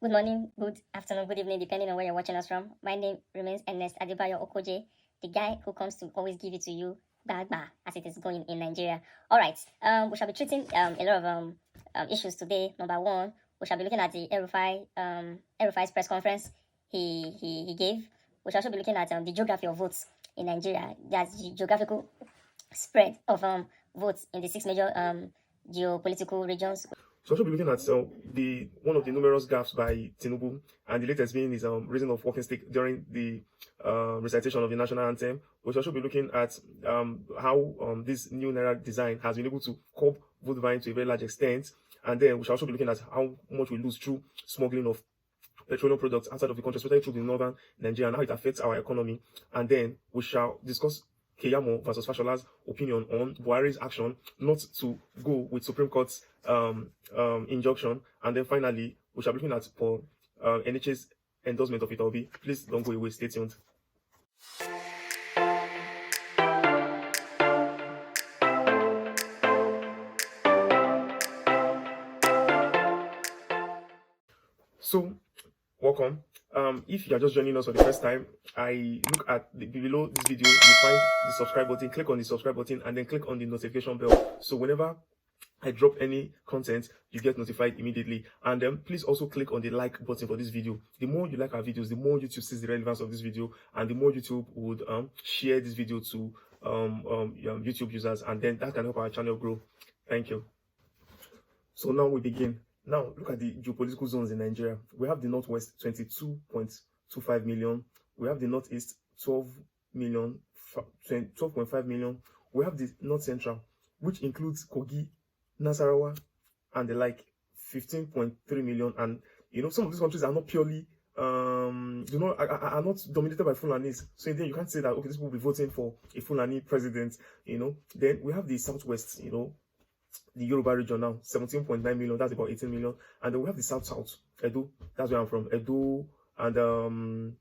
Good morning, good afternoon, good evening, depending on where you're watching us from. My name remains Ernest Adebayo Okoje, the guy who comes to always give it to you, as it is going in Nigeria. All right, we shall be treating a lot of issues today. Number one, we shall be looking at the El-Rufai's press conference he gave. We shall also be looking at the geography of votes in Nigeria. That's the geographical spread of votes in the 6 major geopolitical regions. So I should be looking at one of the numerous gaps by Tinubu, and the latest being his raising of walking stick during the recitation of the national anthem. We shall also be looking at how this new Naira design has been able to curb vote buying to a very large extent, and then we shall also be looking at how much we lose through smuggling of petroleum products outside of the country, especially through the northern Nigeria, and how it affects our economy. And then we shall discuss Keyamo versus Fashola's opinion on Buhari's action not to go with Supreme Court's injunction. And then finally, we shall be looking at Paul Enenchi's endorsement of it. Please don't go away. Stay tuned. So, welcome. If you are just joining us for the first time, I look at below this video, you find the subscribe button. Click on the subscribe button and then click on the notification bell. So whenever I drop any content, you get notified immediately. And then please also click on the like button for this video. The more you like our videos, the more YouTube sees the relevance of this video, and the more YouTube would share this video to YouTube users, and then that can help our channel grow. Thank you. So now we begin. Now, look at the geopolitical zones in Nigeria. We have the Northwest, 22.25 million. We have the Northeast, 12.5 million. We have the North Central, which includes Kogi, Nasarawa, and the like, 15.3 million. And, you know, some of these countries are not purely, are not dominated by Fulanis. So then you can't say that, okay, this will be voting for a Fulani president, you know. Then we have the Southwest, you know, the Yoruba region now, 17.9 million, that's about 18 million. And then we have the South, Edo, that's where I'm from, Edo, and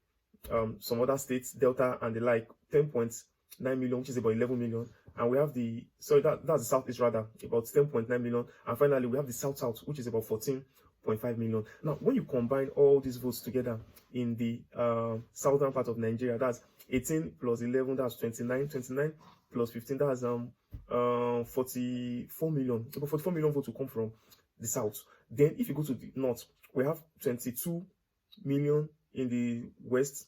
some other states, Delta, and the like, 10.9 million, which is about 11 million. And we have that's the Southeast rather, about 10.9 million. And finally, we have the South, which is about 14.5 million. Now, when you combine all these votes together in the southern part of Nigeria, that's 18 plus 11, that's 29, 29 plus 15, that's 44 million. About 44 million votes will come from the south. Then if you go to the north, we have 22 million in the west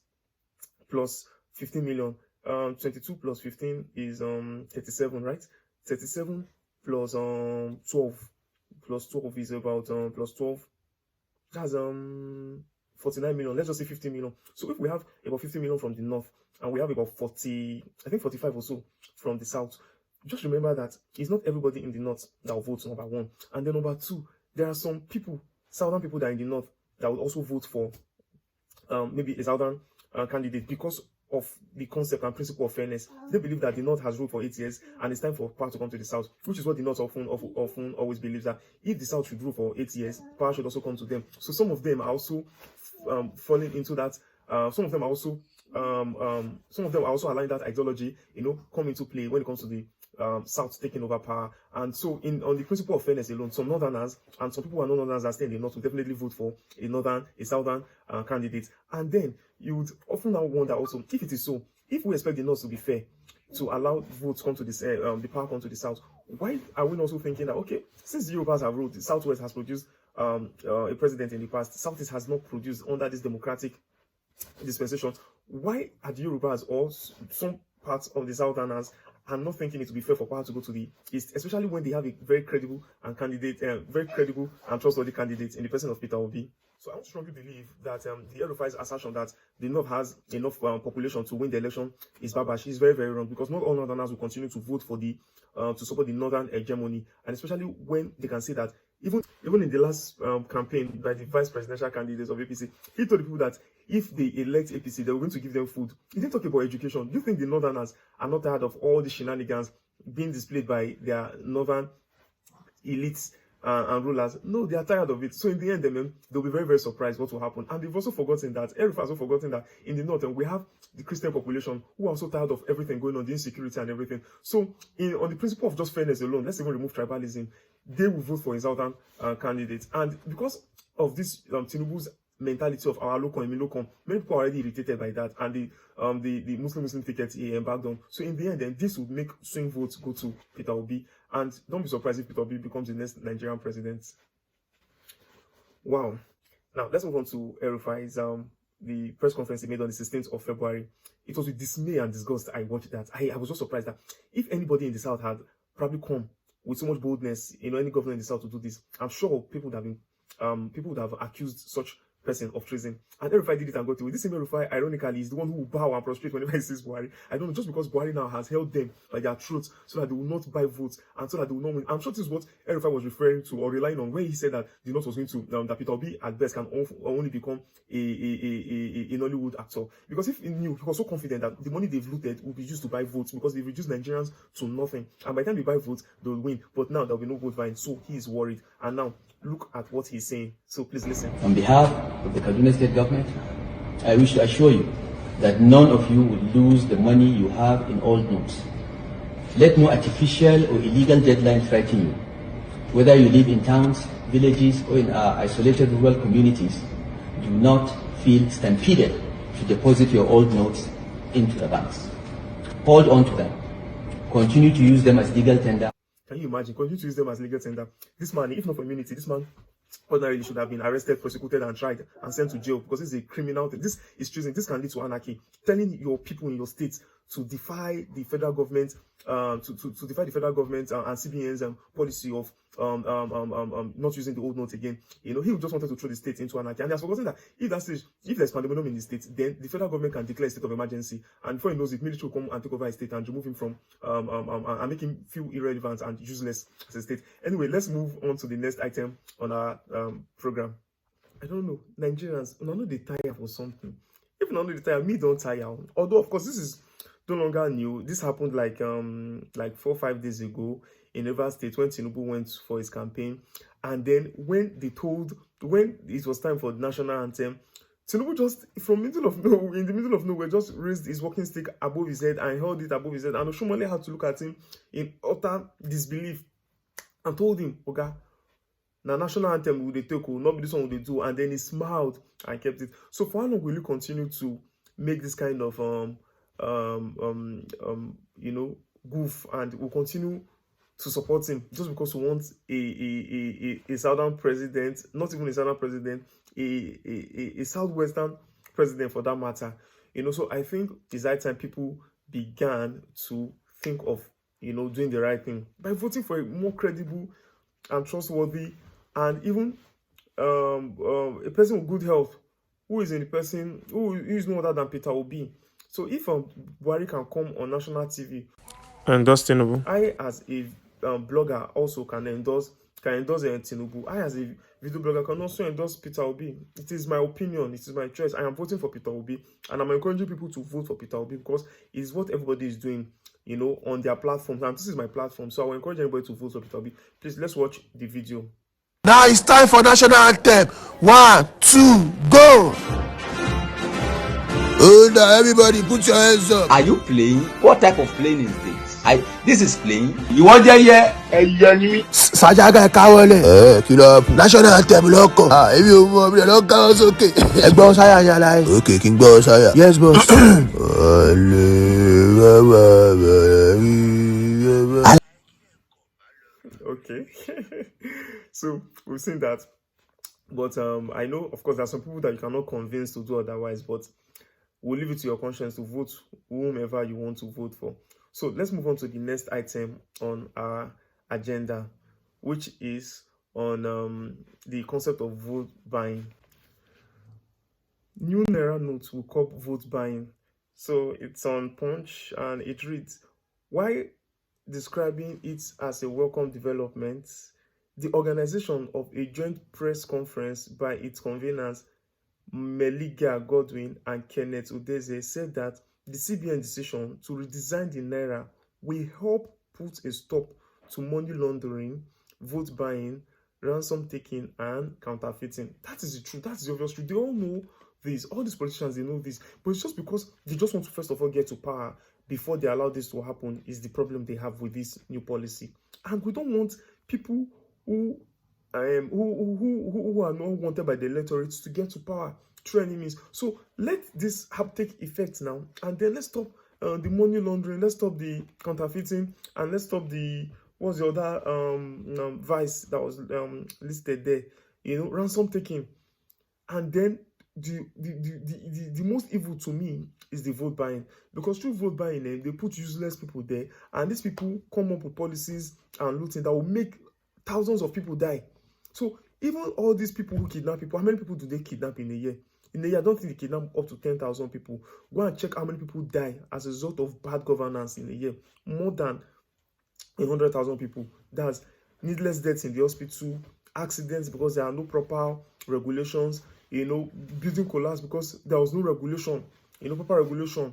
plus 15 million. 22 plus 15 is 37, right? 37 plus 12 plus 12 is about plus 12, that's 49 million. Let's just say 50 million. So if we have about 50 million from the north, and we have about 40, I think 45 or so from the south, just remember that it's not everybody in the north that will vote, number one. And then number two, there are some people, southern people that are in the north, that will also vote for maybe a southern candidate because of the concept and principle of fairness. They believe that the north has ruled for 8 years and it's time for power to come to the south, which is what the north often always believes, that if the south should rule for 8 years, power should also come to them. So some of them are also falling into that. Some of them are also allowing that ideology, you know, come into play when it comes to the south taking over power. And so on the principle of fairness alone, some northerners and some people who are not northerners that stay in the north will definitely vote for a southern candidate. And then you would often now wonder also, if it is so, if we expect the north to be fair, to allow votes come to the power come to the south, why are we also thinking that, okay, since the Yorubas have ruled, the Southwest has produced a president in the past, the Southeast has not produced under this democratic dispensation, why are the Yorubas or some parts of the Southerners are not thinking it to be fair for power to go to the east, especially when they have a very credible and trustworthy candidate in the person of Peter Obi? So I would strongly believe that the El-Rufai's assertion that the north has enough population to win the election is barbash. Is very, very wrong, because not all northerners will continue to vote for to support the northern hegemony, and especially when they can see that even in the last campaign by the vice presidential candidates of APC, he told the people that if they elect APC, they were going to give them food. He didn't talk about education. Do you think the northerners are not tired of all the shenanigans being displayed by their northern elites and rulers? No, they are tired of it. So in the end, they'll be very, very surprised what will happen. And they've also forgotten that, El-Rufai has also forgotten that in the north, we have the Christian population who are also tired of everything going on, the insecurity and everything. So on the principle of just fairness alone, let's even remove tribalism, they will vote for a southern candidate. And because of this Tinubu's mentality of our local and local. Many people are already irritated by that, and the Muslim ticket back down. So in the end, then this would make swing votes go to Peter Obi, and don't be surprised if Peter Obi becomes the next Nigerian president. Wow. Now let's move on to El-Rufai's the press conference he made on the 16th of February. It was with dismay and disgust I watched that. I was just surprised that if anybody in the South had probably come with so much boldness, any governor in the South to do this, I'm sure people would have accused such person of treason. And El-Rufai did it and got away. This same El-Rufai, ironically, is the one who will bow and prostrate whenever he sees Buhari. I don't know, just because Buhari now has held them by their throats so that they will not buy votes and so that they will not win. I'm sure this is what El-Rufai was referring to or relying on when he said that the North was going to, that Peter Obi at best can only become a Nollywood actor. Because if he knew, he was so confident that the money they've looted will be used to buy votes because they've reduced Nigerians to nothing. And by the time they buy votes, they'll win. But now there will be no vote buying. So he is worried. And now, look at what he's saying. So please listen. On behalf of the Kaduna State government, I wish to assure you that none of you will lose the money you have in old notes. Let no artificial or illegal deadline frighten you. Whether you live in towns, villages, or in our isolated rural communities, do not feel stampeded to deposit your old notes into the banks. Hold on to them. Continue to use them as legal tender. Can you imagine? Continue to use them as legal tender. This man, if not for immunity, this man ordinarily should have been arrested, prosecuted, and tried and sent to jail because this is a criminal thing. This is treason. This can lead to anarchy. Telling your people in your state to defy the federal government, to defy the federal government and CBN's policy of not using the old note again. He just wanted to throw the state into anarchy. And he has forgotten that if there's pandemonium in the state, then the federal government can declare a state of emergency. And before he knows it, military will come and take over his state and remove him from and make him feel irrelevant and useless as a state. Anyway, let's move on to the next item on our program. I don't know, Nigerians, I know they tire for something. If not, they tire, me don't tire. Although, of course, this is no longer new. This happened like 4 or 5 days ago in Rivers State when Tinubu went for his campaign, and then when it was time for the national anthem, Tinubu just in the middle of nowhere just raised his walking stick above his head and held it above his head, and Oshomole had to look at him in utter disbelief and told him, "Oga, now national anthem will they take, will not be this one will they do," and then he smiled and kept it. So for how long will you continue to make this kind of goof, and will continue to support him just because we want a southern president, not even a southern president, a southwestern president for that matter? So I think it's high time people began to think of doing the right thing by voting for a more credible and trustworthy and even a person with good health who is no other than Peter Obi. So if Buhari can come on national TV and endorse Tinubu, I as a blogger also can endorse Tinubu. I as a video blogger can also endorse Peter Obi. It is my opinion. It is my choice. I am voting for Peter Obi, and I'm encouraging people to vote for Peter Obi because it's what everybody is doing, on their platforms. And this is my platform, so I will encourage everybody to vote for Peter Obi. Please, let's watch the video. Now it's time for national anthem. 1, 2, go! Hold on, everybody, put your hands up. Are you playing? What type of playing is this? This is playing. You want to hear? Saga kawole. Kilo national anthem loko. If you move the local is okay. Egbo saya yala. Okay, king boss saya. Yes, boss. Okay. So we've seen that. But I know, of course, there are some people that you cannot convince to do otherwise, but we'll leave it to your conscience to vote whomever you want to vote for. So let's move on to the next item on our agenda, which is on the concept of vote buying. New Naira notes will curb vote buying. So it's on Punch and it reads, while describing it as a welcome development, the organization of a joint press conference by its conveners, Meliga Godwin and Kenneth Udeze, said that the CBN decision to redesign the Naira will help put a stop to money laundering, vote buying, ransom taking, and counterfeiting. That is the truth. That is the obvious truth. They all know this. All these politicians, they know this. But it's just because they just want to first of all get to power before they allow this to happen is the problem they have with this new policy. And we don't want people who who are not wanted by the electorate to get to power through any means. So let this take effect now, and then let's stop the money laundering, let's stop the counterfeiting, and let's stop the what's the other vice that was listed there, ransom taking. And then the most evil to me is the vote buying, because through vote buying they put useless people there, and these people come up with policies and looting that will make thousands of people die. So even all these people who kidnap people, how many people do they kidnap in a year? In a year, I don't think they kidnap up to 10,000 people. Go and check how many people die as a result of bad governance in a year. More than 100,000 people. That's needless deaths in the hospital, accidents because there are no proper regulations, building collapse because there was no regulation, proper regulation.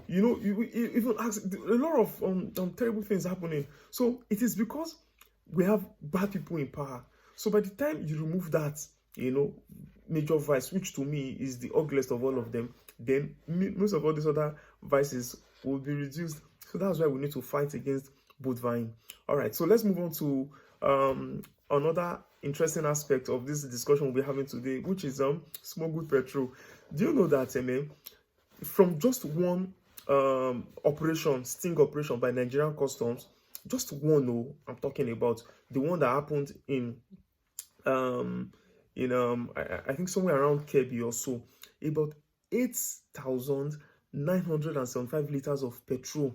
Even a lot of terrible things happening. So it is because we have bad people in power. So by the time you remove that, major vice, which to me is the ugliest of all of them, then most of all these other vices will be reduced. So that's why we need to fight against vote buying. All right, so let's move on to another interesting aspect of this discussion we'll be having today, which is smuggled petrol. Do you know that from just one sting operation by Nigerian customs, just one, I'm talking about the one that happened in I think somewhere around Kebbi or so, about 8,975 liters of petrol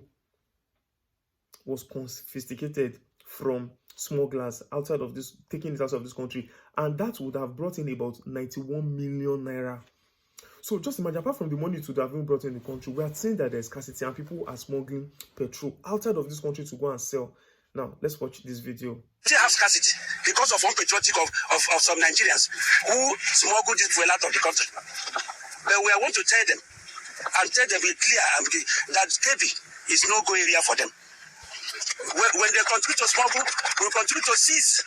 was confiscated from smugglers outside of this, taking it out of this country, and that would have brought in about 91 million naira. So just imagine, apart from the money to have been brought in the country, we are seeing that there's scarcity and people are smuggling petrol outside of this country to go and sell. Now, let's watch this video. They have scarcity because of unpatriotic of some Nigerians who smuggle this fuel out of the country. But we want to tell them be clear that Kebbi is no go area for them. When they continue to smuggle, we will continue to seize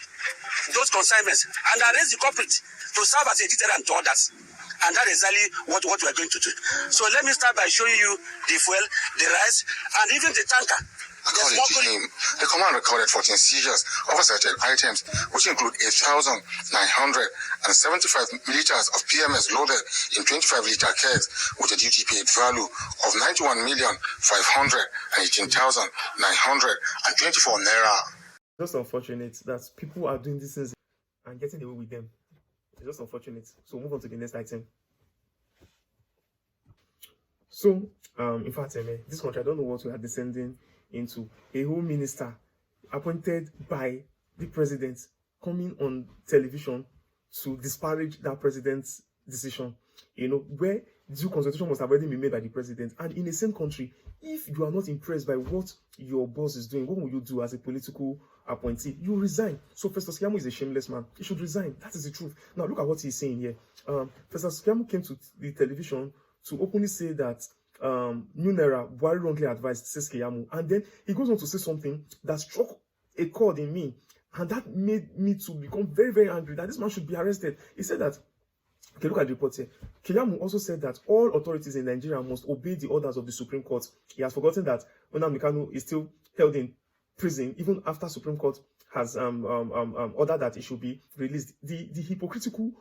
those consignments and arrest the culprit to serve as a deterrent to others. And that is exactly what we are going to do. So let me start by showing you the fuel, the rice, and even the tanker. According to him, the command recorded 14 seizures of certain items, which include 8,975 liters of PMS loaded in 25-liter kegs with a duty-paid value of 91,518,924 naira. Just unfortunate that people are doing these things and getting away with them. It's just unfortunate. So move on to the next item. So, in fact, this country, I don't know what we are descending into. A whole minister appointed by the president coming on television to disparage that president's decision, where due consultation must have already been made by the president. And in the same country, if you are not impressed by what your boss is doing, what will you do as a political appointee? You resign. So Festus Keyamo is a shameless man. He should resign. That is the truth. Now look at what he's saying here. Festus Keyamo came to the television to openly say that New Naira very wrongly advised, says Keyamo, and then he goes on to say something that struck a chord in me, and that made me to become very, very angry that this man should be arrested. He said that, okay, look at the report here. Keyamo also said that all authorities in Nigeria must obey the orders of the Supreme Court. He has forgotten that Nnamdi Kanu is still held in prison even after Supreme Court has ordered that he should be released. The hypocritical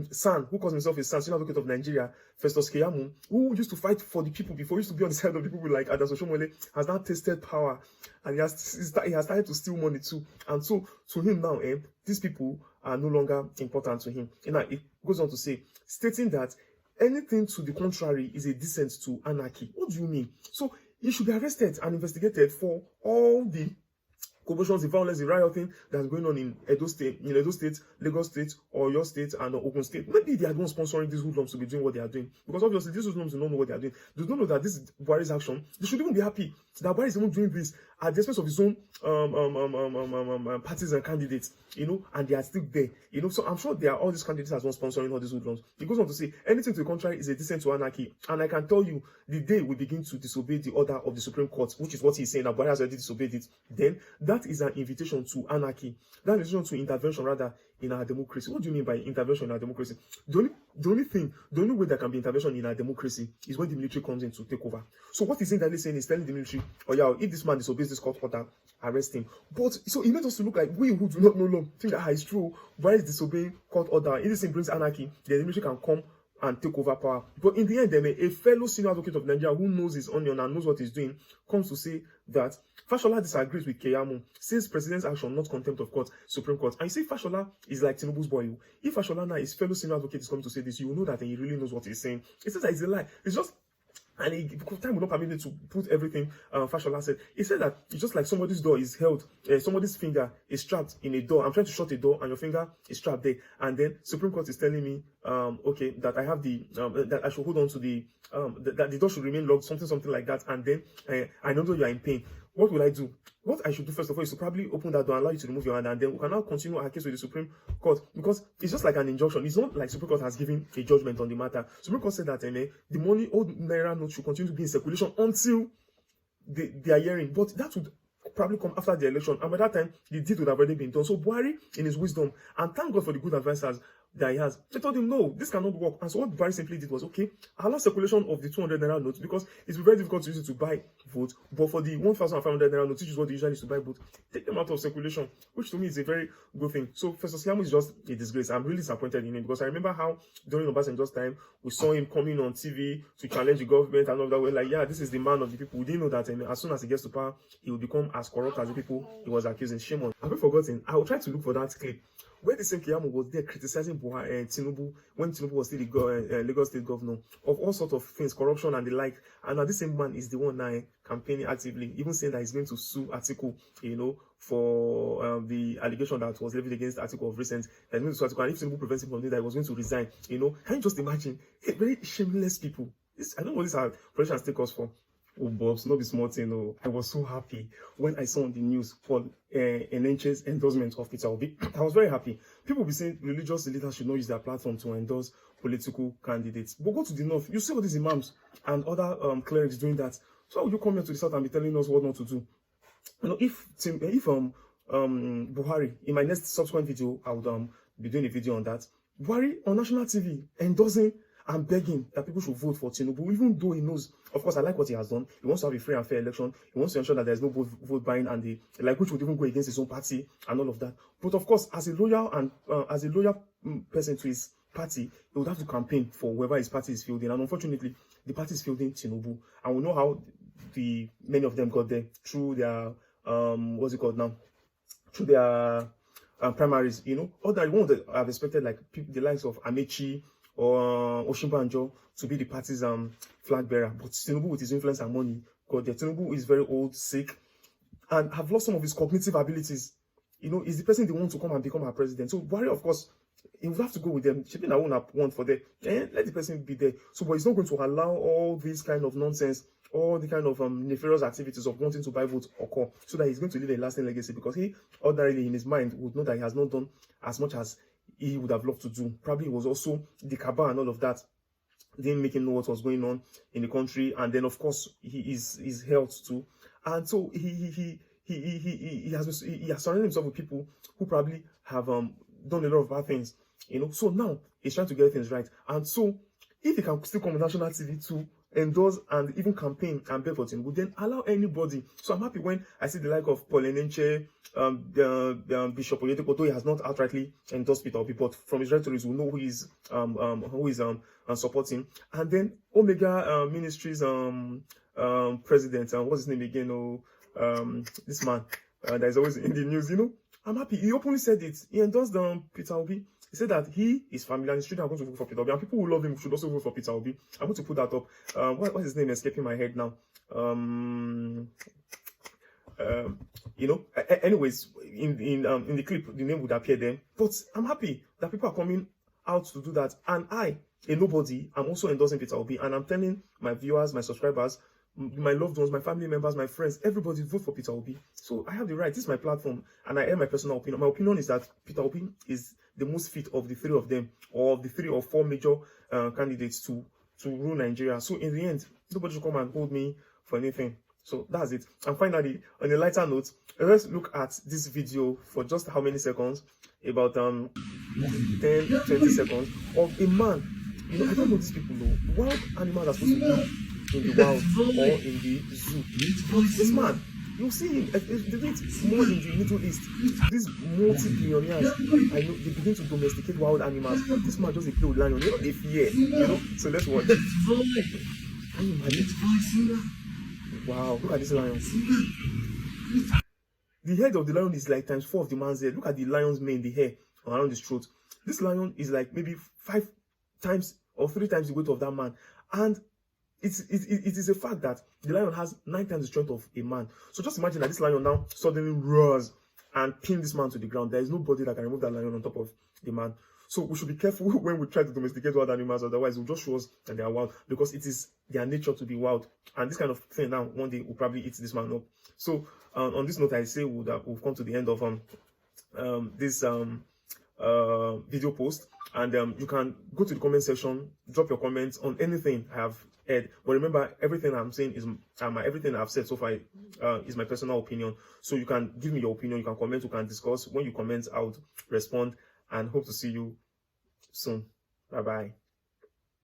son, who calls himself a son, senior advocate of Nigeria, Festus Keyamo, who used to fight for the people before, used to be on the side of the people like Adam Soshomole, has now tasted power, and he has started to steal money too. And so to him now, these people are no longer important to him. And it goes on to say, stating that anything to the contrary is a descent to anarchy. What do you mean? So he should be arrested and investigated for all the commotions, the violence, the rioting that's going on in Edo State, Lagos State, or your state, and Ogun State. Maybe they are the ones sponsoring these hoodlums to be doing what they are doing. Because obviously these hoodlums do not know what they are doing. They don't know that this is Buhari's action. They should even be happy that Buhari is even doing this at the expense of his own parties and candidates, and they are still there. So I'm sure there are all these candidates as well sponsoring all these hoodlums. He goes on to say, anything to the contrary is a descent to anarchy. And I can tell you, the day we begin to disobey the order of the Supreme Court, which is what he's saying, that Buhari has already disobeyed it, then that is an invitation to anarchy. That is an invitation to intervention, rather, in our democracy. What do you mean by intervention in our democracy? The only way there can be intervention in our democracy is when the military comes in to take over. So what he's indirectly saying is telling the military, oh yeah, if this man disobeys this court order, arrest him. But so it made us to look like we who do not know law think that it's true. Why is disobeying court order? If this thing brings anarchy, then the military can come and take over power. But in the end, then a fellow senior advocate of Nigeria who knows his onion and knows what he's doing comes to say that Fashola disagrees with Keyamo, says president's action, not contempt of court, Supreme Court. And you say Fashola is like Tinubu's boy. If Fashola now, his fellow senior advocate is coming to say this, you will know that he really knows what he's saying. He says that it's a lie. It's just, and because time will not permit me to put everything Fashola said. He said that it's just like somebody's door is held, somebody's finger is trapped in a door. I'm trying to shut a door and your finger is trapped there. And then Supreme Court is telling me, okay, that I have the, that I should hold on to the, that the door should remain locked, something like that. And then I know that you are in pain. What will I do? What I should do first of all is to probably open that door and allow you to remove your hand, and then we can now continue our case with the Supreme Court, because it's just like an injunction. It's not like Supreme Court has given a judgment on the matter. Supreme Court said that the money, old Naira notes should continue to be in circulation until they are hearing, but that would probably come after the election, and by that time the deed would have already been done. So Buhari, in his wisdom, and thank God for the good advisors that he has, they told him no, this cannot work. And so what Buhari simply did was, okay, allow circulation of the 200 Naira notes, because it's very difficult to use it to buy votes, but for the 1,500 Naira notes, which is what they usually use to buy votes, take them out of circulation, which to me is a very good thing. So Festus Keyamo is just a disgrace. I'm really disappointed in him, because I remember how during Obasanjo's time we saw him coming on TV to challenge the government and all that. We're like, yeah, this is the man of the people. We didn't know that as soon as he gets to power, he will become as corrupt as the people he was accusing. Shame on. I've forgotten. I will try to look for that clip where the same Keyamo was there criticizing Tinubu when Tinubu was still the Lagos State governor of all sorts of things, corruption and the like. And now this same man is the one now campaigning actively, even saying that he's going to sue Atiku, for the allegation that was levied against Atiku of recent. That he's going to sue Atiku, and if Tinubu prevents him from doing that, he was going to resign. Can you just imagine? Very shameless people. I don't know what these are politicians take us for. Oh, Bobs, not be small thing. I was so happy when I saw on the news for Enenchi's endorsement of Peter Obi. I was very happy. People be saying religious leaders should not use their platform to endorse political candidates. But go to the north, you see all these imams and other clerics doing that. So how would you come here to the south and be telling us what not to do? If Buhari, in my next subsequent video, I would be doing a video on that. Buhari on national TV endorsing and begging that people should vote for Tinubu, even though he knows, of course, I like what he has done. He wants to have a free and fair election. He wants to ensure that there's no vote buying and which would even go against his own party and all of that. But of course, as a loyal person to his party, he would have to campaign for whoever his party is fielding. And unfortunately, the party is fielding Tinubu, and we know how many of them got there through their what's it called now? Through their primaries. Other one that I've expected, like the likes of Enenchi or Oshimbanjo, to be the party's flag bearer. But Tinubu, with his influence and money, got there. Tinubu is very old, sick, and have lost some of his cognitive abilities. Is the person they want to come and become our president. So Buhari, of course, he would have to go with them. Shipping our own want for them. Let the person be there. So, but he's not going to allow all this kind of nonsense, all the kind of nefarious activities of wanting to buy votes occur, so that he's going to leave a lasting legacy, because he ordinarily in his mind would know that he has not done as much as he would have loved to do. Probably it was also the cabal and all of that didn't make him know what was going on in the country, and then of course his health too. And so he has surrounded himself with people who probably have done a lot of bad things. So now he's trying to get things right. And so if he can still come on national TV to endorse and even campaign and beg for Tinubu, then allow anybody. So I'm happy when I see the like of Paul Enenchi, Bishop Oyedepo, though he has not outrightly endorsed Peter Obi, but from his rhetoric we know who is supporting. And then Omega Ministries president, what's his name again? This man that is always in the news. I'm happy. He openly said it. He endorsed Peter Obi. He said that he is familiar and he's going to vote for Peter Obi, and people who love him should also vote for Peter Obi. I'm going to put that up. What's his name escaping my head now? Anyways, in the clip, the name would appear there. But I'm happy that people are coming out to do that, and I, a nobody, I'm also endorsing Peter Obi, and I'm telling my viewers, my subscribers, my loved ones, my family members, my friends, everybody vote for Peter Obi. So I have the right. This is my platform, and I air my personal opinion. My opinion is that Peter Obi is the most fit of the three of them, or the 3 or 4 major candidates to rule Nigeria. So in the end, nobody should come and hold me for anything. So that's it. And finally, on a lighter note, let's look at this video for just how many seconds? About 10, 20 seconds of a man. You know, I don't know these people though. Wild animals are supposed to be in the wild or in the zoo. But this man, you see him, they do it more in the Middle East. These multi-billionaires, I know, they begin to domesticate wild animals. This man just play with lion. You know, they fear. You know, so let's watch. Can you imagine? Wow, look at this lion. The head of the lion is like times 4 of the man's head. Look at the lion's mane, the hair around his throat. This lion is like maybe 5 times or 3 times the weight of that man. And it is a fact that the lion has 9 times the strength of a man. So just imagine that this lion now suddenly roars and pin this man to the ground. There is nobody that can remove that lion on top of the man. So we should be careful when we try to domesticate wild animals, otherwise it will just show us that they are wild, because it is their nature to be wild. And this kind of thing now, one day will probably eat this man up. So on this note, I say we've come to the end of this video post, and you can go to the comment section, drop your comments on anything I have heard. But remember, everything I'm saying is everything I've said so far is my personal opinion. So you can give me your opinion, you can comment, you can discuss. When you comment, I would respond, and hope to see you soon. Bye bye.